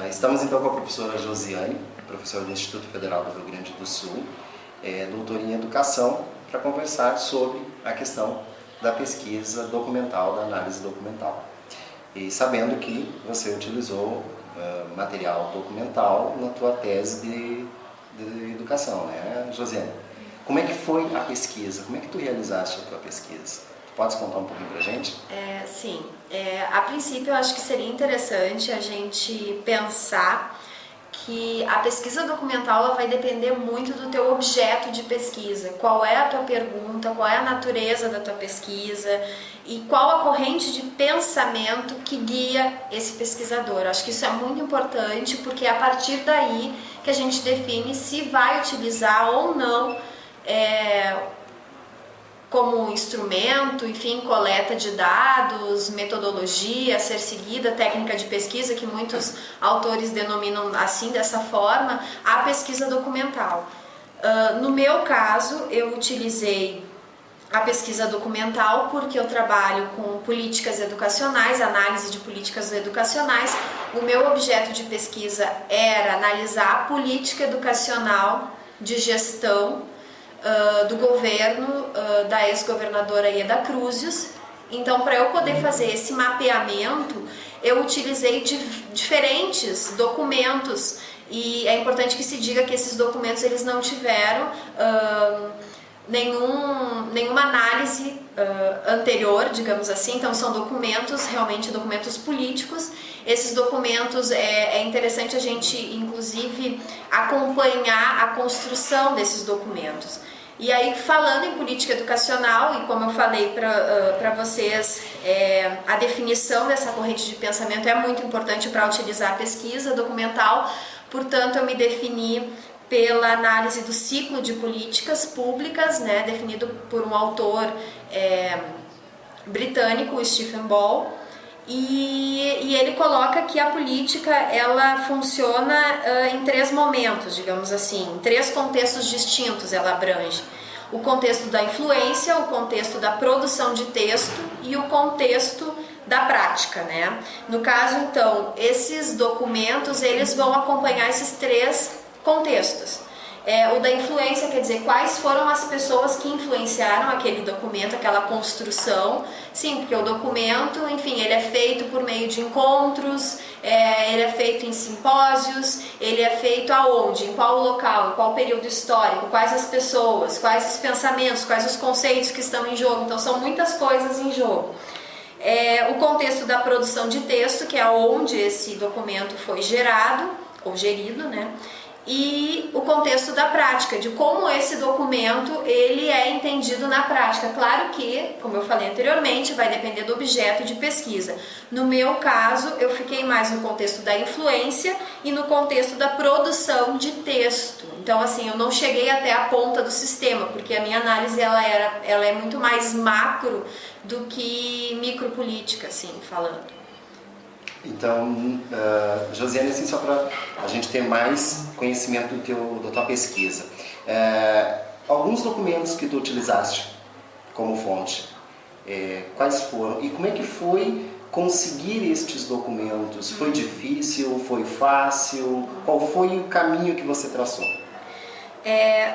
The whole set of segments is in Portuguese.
Estamos então com a professora Josiane, professora do Instituto Federal do Rio Grande do Sul, doutora em Educação, para conversar sobre a questão da pesquisa documental, da análise documental. E sabendo que você utilizou material documental na tua tese de educação, né, Josiane? Como é que foi a pesquisa? Como é que tu realizaste a tua pesquisa? Podes contar um pouquinho pra gente? Sim. A princípio, eu acho que seria interessante a gente pensar que a pesquisa documental ela vai depender muito do teu objeto de pesquisa. Qual é a tua pergunta, qual é a natureza da tua pesquisa e qual a corrente de pensamento que guia esse pesquisador. Eu acho que isso é muito importante porque é a partir daí que a gente define se vai utilizar ou não como instrumento, enfim, coleta de dados, metodologia a ser seguida, técnica de pesquisa, que muitos autores denominam assim, dessa forma, a pesquisa documental. No meu caso, eu utilizei a pesquisa documental porque eu trabalho com políticas educacionais, análise de políticas educacionais. O meu objeto de pesquisa era analisar a política educacional de gestão do governo da ex-governadora Ieda Cruzius. Então, para eu poder fazer esse mapeamento, eu utilizei diferentes documentos e é importante que se diga que esses documentos eles não tiveram nenhuma análise anterior, digamos assim. Então são documentos, realmente documentos políticos. Esses documentos é interessante a gente inclusive acompanhar a construção desses documentos. E aí, falando em política educacional, e como eu falei para vocês, a definição dessa corrente de pensamento é muito importante para utilizar a pesquisa documental. Portanto, eu me defini pela análise do ciclo de políticas públicas, né, definido por um autor britânico, o Stephen Ball, e ele coloca que a política ela funciona em três momentos, digamos assim, em três contextos distintos ela abrange. O contexto da influência, o contexto da produção de texto e o contexto da prática, né? No caso, então, esses documentos eles vão acompanhar esses três contextos. O da influência quer dizer quais foram as pessoas que influenciaram aquele documento, aquela construção. Sim, porque o documento, enfim, ele é feito por meio de encontros, ele é feito em simpósios, ele é feito aonde, em qual local, em qual período histórico, quais as pessoas, quais os pensamentos, quais os conceitos que estão em jogo. Então são muitas coisas em jogo. O contexto da produção de texto, que é onde esse documento foi gerado ou gerido, né? E o contexto da prática, de como esse documento ele é entendido na prática. Claro que, como eu falei anteriormente, vai depender do objeto de pesquisa. No meu caso, eu fiquei mais no contexto da influência e no contexto da produção de texto. Então, assim, eu não cheguei até a ponta do sistema, porque a minha análise ela é muito mais macro do que micropolítica, assim, falando. Então, Josiane, assim, só para a gente ter mais conhecimento da tua pesquisa, alguns documentos que tu utilizaste como fonte, quais foram e como é que foi conseguir estes documentos? Foi difícil? Foi fácil? Qual foi o caminho que você traçou?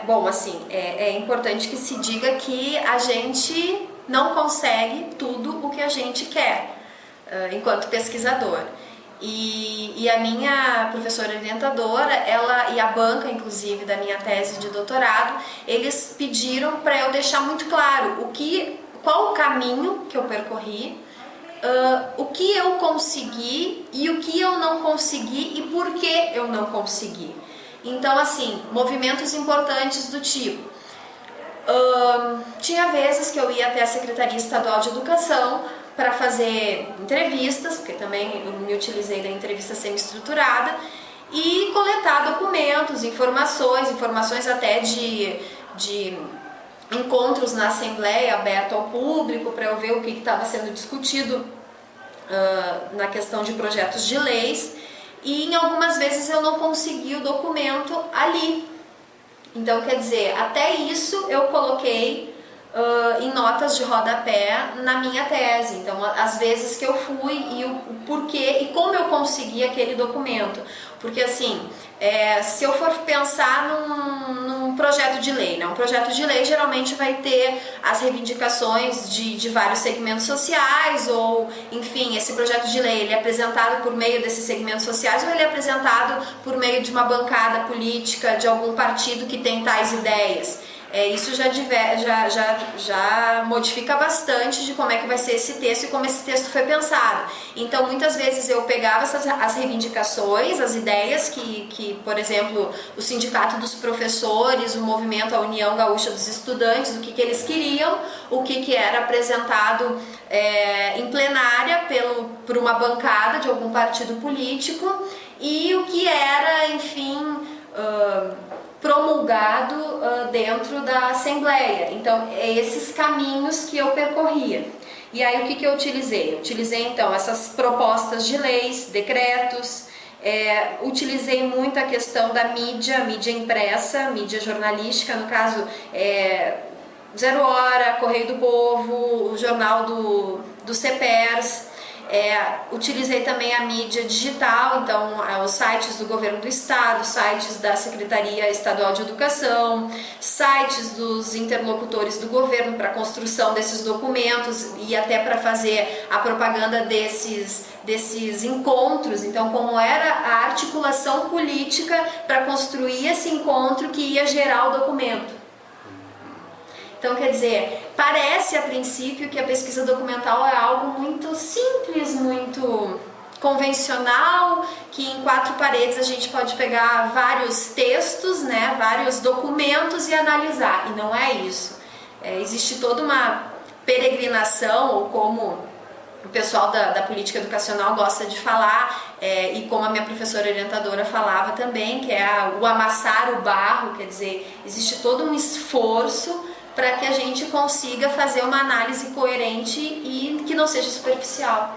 Bom, assim, é importante que se diga que a gente não consegue tudo o que a gente quer enquanto pesquisador. E a minha professora orientadora, ela e a banca, inclusive, da minha tese de doutorado, eles pediram para eu deixar muito claro qual o caminho que eu percorri, o que eu consegui e o que eu não consegui e por que eu não consegui. Então, assim, movimentos importantes do tipo, tinha vezes que eu ia até a Secretaria Estadual de Educação para fazer entrevistas, porque também eu me utilizei da entrevista semi-estruturada, e coletar documentos, informações até de encontros na Assembleia aberto ao público, para eu ver o que estava sendo discutido na questão de projetos de leis, e em algumas vezes eu não consegui o documento ali. Então, quer dizer, até isso eu coloquei em notas de rodapé na minha tese. Então, as vezes que eu fui e o porquê e como eu consegui aquele documento. Porque assim, se eu for pensar num projeto de lei, né? Um projeto de lei geralmente vai ter as reivindicações de vários segmentos sociais, ou enfim, esse projeto de lei ele é apresentado por meio desses segmentos sociais, ou ele é apresentado por meio de uma bancada política de algum partido que tem tais ideias. Isso já modifica bastante de como é que vai ser esse texto e como esse texto foi pensado. Então, muitas vezes eu pegava as reivindicações, as ideias que, por exemplo, o Sindicato dos Professores, o movimento, a União Gaúcha dos Estudantes, o que eles queriam, o que era apresentado em plenária por uma bancada de algum partido político e o que era, enfim, promulgado dentro da Assembleia. Então, esses caminhos que eu percorria. E aí, o que eu utilizei? Eu utilizei, então, essas propostas de leis, decretos, utilizei muito a questão da mídia impressa, mídia jornalística, no caso, Zero Hora, Correio do Povo, o jornal do CEPERS. Utilizei também a mídia digital, então os sites do governo do estado, sites da Secretaria Estadual de Educação, sites dos interlocutores do governo para a construção desses documentos e até para fazer a propaganda desses encontros. Então, como era a articulação política para construir esse encontro que ia gerar o documento. Então, quer dizer, parece a princípio que a pesquisa documental é algo muito simples, muito convencional, que em 4 paredes a gente pode pegar vários textos, né, vários documentos e analisar. E não é isso. Existe toda uma peregrinação, ou como o pessoal da política educacional gosta de falar, e como a minha professora orientadora falava também, que é o amassar o barro, quer dizer, existe todo um esforço para que a gente consiga fazer uma análise coerente e que não seja superficial.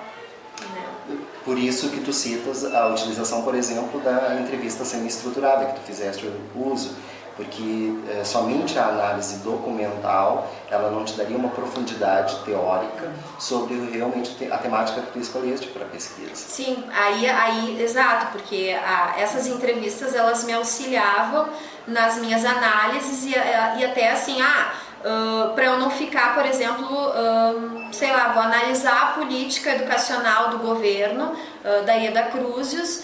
Né? Por isso que tu citas a utilização, por exemplo, da entrevista semi-estruturada que tu fizeste uso, porque somente a análise documental ela não te daria uma profundidade teórica sobre realmente a temática que tu escolheste para a pesquisa. Sim, aí exato, porque essas entrevistas elas me auxiliavam nas minhas análises e até assim, para eu não ficar, por exemplo, sei lá, vou analisar a política educacional do governo, da Ieda Cruzius,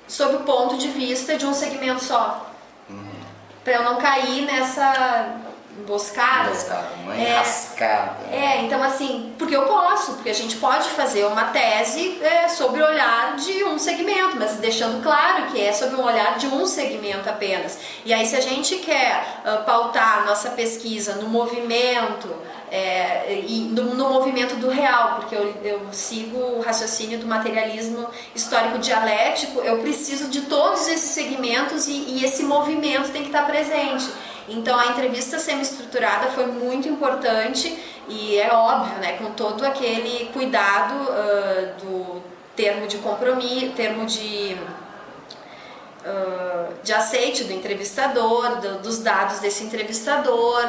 sob o ponto de vista de um segmento só. Para eu não cair nessa emboscada. Uma enrascada. Então assim, porque eu posso, porque a gente pode fazer uma tese sobre o olhar de um segmento, mas deixando claro que é sobre um olhar de um segmento apenas. E aí, se a gente quer pautar a nossa pesquisa no movimento, e no movimento do real, porque eu sigo o raciocínio do materialismo histórico dialético, eu preciso de todos esses segmentos e esse movimento tem que estar presente. Então, a entrevista semi-estruturada foi muito importante e é óbvio, né, com todo aquele cuidado do termo de compromisso, termo de aceite do entrevistador, dos dados desse entrevistador,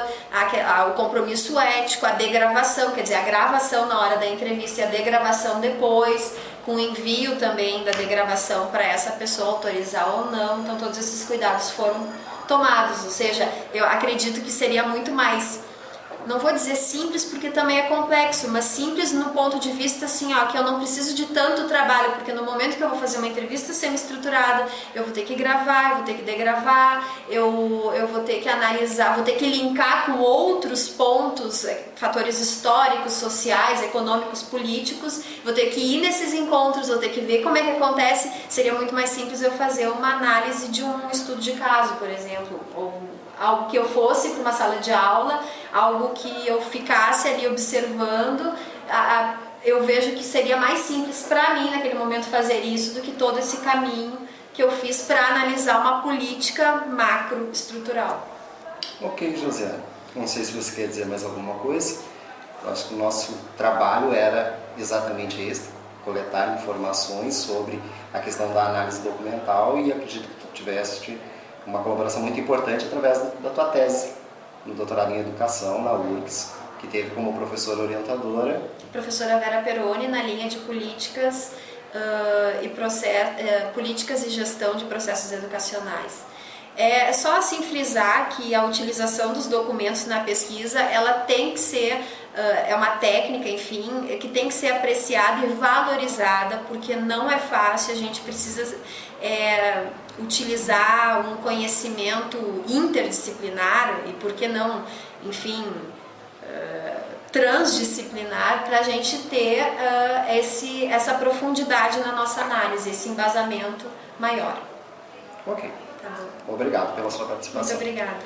o compromisso ético, a degravação, quer dizer, a gravação na hora da entrevista e a degravação depois, com o envio também da degravação para essa pessoa autorizar ou não. Então, todos esses cuidados foram tomados, ou seja, eu acredito que seria muito mais, não vou dizer simples porque também é complexo, mas simples no ponto de vista assim, que eu não preciso de tanto trabalho, porque no momento que eu vou fazer uma entrevista semi-estruturada, eu vou ter que gravar, eu vou ter que degravar, eu vou ter que analisar, vou ter que linkar com outros pontos, fatores históricos, sociais, econômicos, políticos, vou ter que ir nesses encontros, vou ter que ver como é que acontece. Seria muito mais simples eu fazer uma análise de um estudo de caso, por exemplo, ou algo que eu fosse para uma sala de aula, algo que eu ficasse ali observando. Eu vejo que seria mais simples para mim naquele momento fazer isso do que todo esse caminho que eu fiz para analisar uma política macroestrutural. Ok, José. Não sei se você quer dizer mais alguma coisa. Eu acho que o nosso trabalho era exatamente esse, coletar informações sobre a questão da análise documental, e acredito que tu tiveste uma colaboração muito importante através da tua tese, no doutorado em Educação na URGS, que teve como professora orientadora professora Vera Peroni, na linha de políticas políticas e gestão de processos educacionais. É só assim frisar que a utilização dos documentos na pesquisa, ela tem que ser, é uma técnica, enfim, que tem que ser apreciada e valorizada, porque não é fácil, a gente precisa utilizar um conhecimento interdisciplinar e, por que não, enfim, transdisciplinar, para a gente ter essa profundidade na nossa análise, esse embasamento maior. Ok. Tá bom. Obrigado pela sua participação. Muito obrigada.